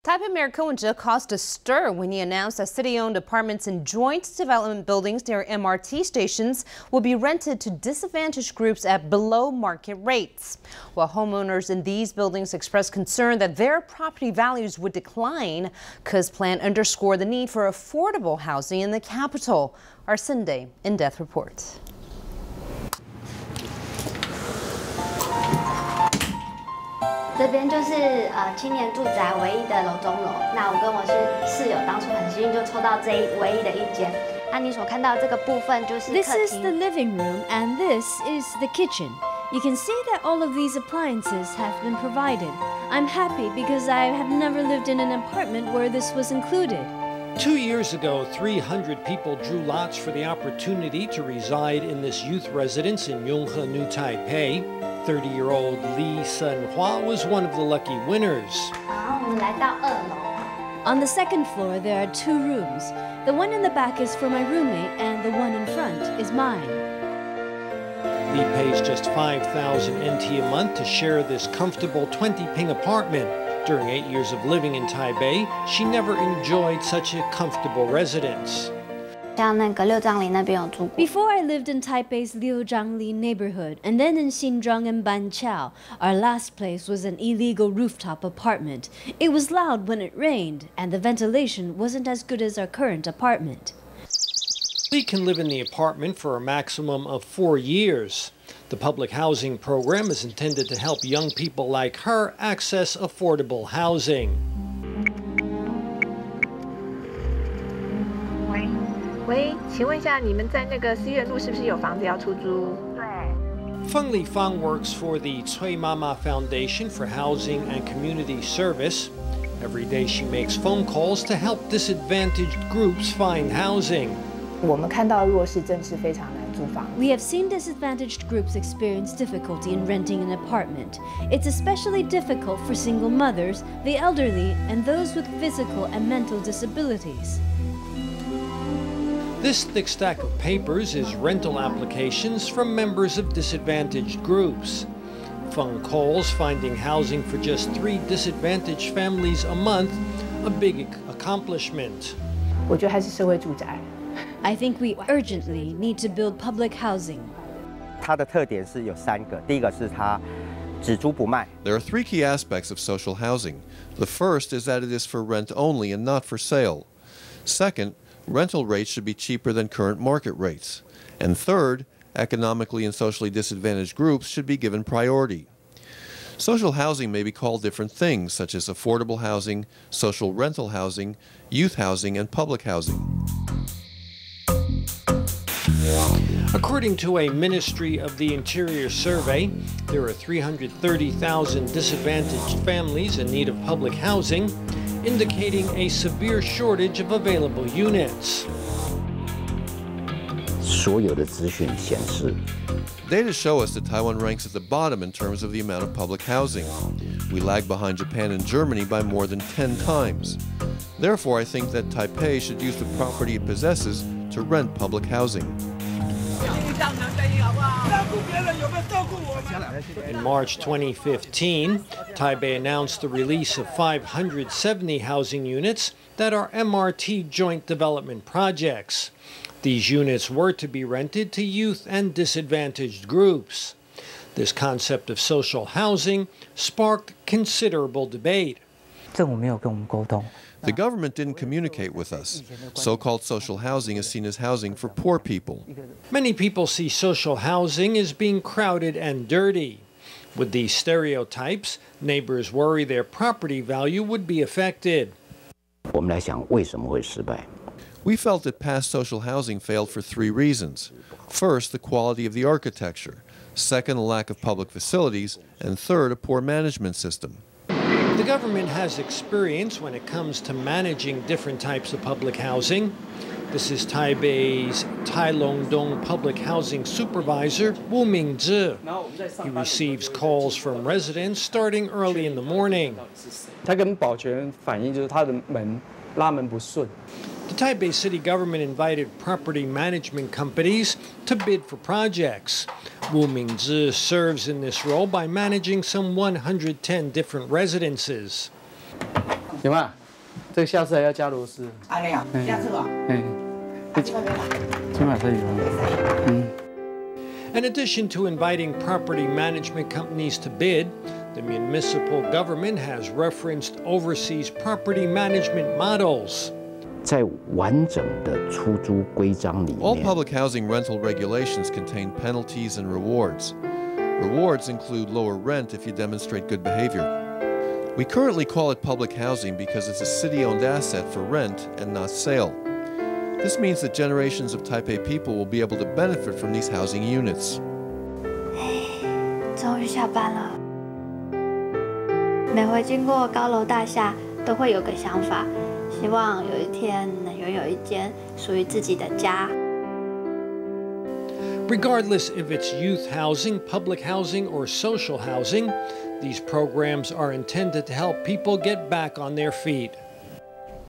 Taipei Mayor Ko Wen-je caused a stir when he announced that city-owned apartments in joint development buildings near MRT stations will be rented to disadvantaged groups at below market rates. While homeowners in these buildings expressed concern that their property values would decline, Ko's plan underscored the need for affordable housing in the capital. Our Sunday in-depth report. 这边就是青年住宅唯一的楼中楼。那我跟我室友当初很幸运就抽到这唯一的一间。那你所看到这个部分就是客厅。 This is the living room and this is the kitchen. You can see that all of these appliances have been provided. I'm happy because I have never lived in an apartment where this was included. 2 years ago, 300 people drew lots for the opportunity to reside in this youth residence in Yonghe, New Taipei. 30-year-old Li Senhua was one of the lucky winners. 好，我们来到2楼。 On the second floor, there are 2 rooms. The one in the back is for my roommate, and the one in front is mine. Li pays just 5,000 NT a month to share this comfortable 20-ping apartment. During 8 years of living in Taipei, she never enjoyed such a comfortable residence. 像那个六张里那边有住过。 Before I lived in Taipei's Liuzhangli neighborhood, and then in Xinzhuang and Banqiao, our last place was an illegal rooftop apartment. It was loud when it rained, and the ventilation wasn't as good as our current apartment. Li can live in the apartment for a maximum of 4 years. The public housing program is intended to help young people like her access affordable housing. 喂，请问一下，你们在那个思源路是不是有房子要出租？对。Feng Lifang works for the Cui Mama Foundation for Housing and Community Service. Every day she makes phone calls to help disadvantaged groups find housing. 我们看到弱势真是非常难租房。 We have seen disadvantaged groups experience difficulty in renting an apartment. It's especially difficult for single mothers, the elderly, and those with physical and mental disabilities. This thick stack of papers is rental applications from members of disadvantaged groups. Feng calls finding housing for just 3 disadvantaged families a month a big accomplishment. 我觉得还是社会住宅。 I think we urgently need to build public housing. 它的特点是有3个，第一个是它只租不卖。 There are 3 key aspects of social housing. The first is that it is for rent only and not for sale. Second, rental rates should be cheaper than current market rates. And third, economically and socially disadvantaged groups should be given priority. Social housing may be called different things, such as affordable housing, social rental housing, youth housing, and public housing. According to a Ministry of the Interior survey, there are 330,000 disadvantaged families in need of public housing, indicating a severe shortage of available units. 所有的资讯显示 Data show us that Taiwan ranks at the bottom in terms of the amount of public housing. We lag behind Japan and Germany by more than 10 times. Therefore, I think that Taipei should use the property it possesses to rent public housing. In March 2015, Taipei announced the release of 570 housing units that are MRT joint development projects. These units were to be rented to youth and disadvantaged groups. This concept of social housing sparked considerable debate. 政府没有跟我们沟通。 The government didn't communicate with us. So-called social housing is seen as housing for poor people. Many people see social housing as being crowded and dirty. With these stereotypes, neighbors worry their property value would be affected. 我们来想为什么会失败？ We felt that past social housing failed for 3 reasons. First, the quality of the architecture. Second, a lack of public facilities. And third, a poor management system. The government has experience when it comes to managing different types of public housing. This is Taipei's Tailongdong Public Housing Supervisor Wu Mingzhi. He receives calls from residents starting early in the morning. 他跟保全反映就是他的拉门不顺。 The Taipei city government invited property management companies to bid for projects. Wu Mingzhi serves in this role by managing some 110 different residences. 有吗？这个下次还要加螺丝。安尼啊，下次啊。起码可以。In addition to inviting property management companies to bid, the municipal government has referenced overseas property management models. 在完整的出租规章里 All 面 public housing rental regulations contain penalties and rewards. Rewards include lower rent if you demonstrate good behavior. We currently call it public housing because it's a city-owned asset for rent and not sale. This means that generations of Taipei people will be able to benefit from these housing units. 终于下班了。每回经过高楼大厦，都会有个想法，希望有一天能拥有一间属于自己的家。Regardless if it's youth housing, public housing, or social housing, these programs are intended to help people get back on their feet.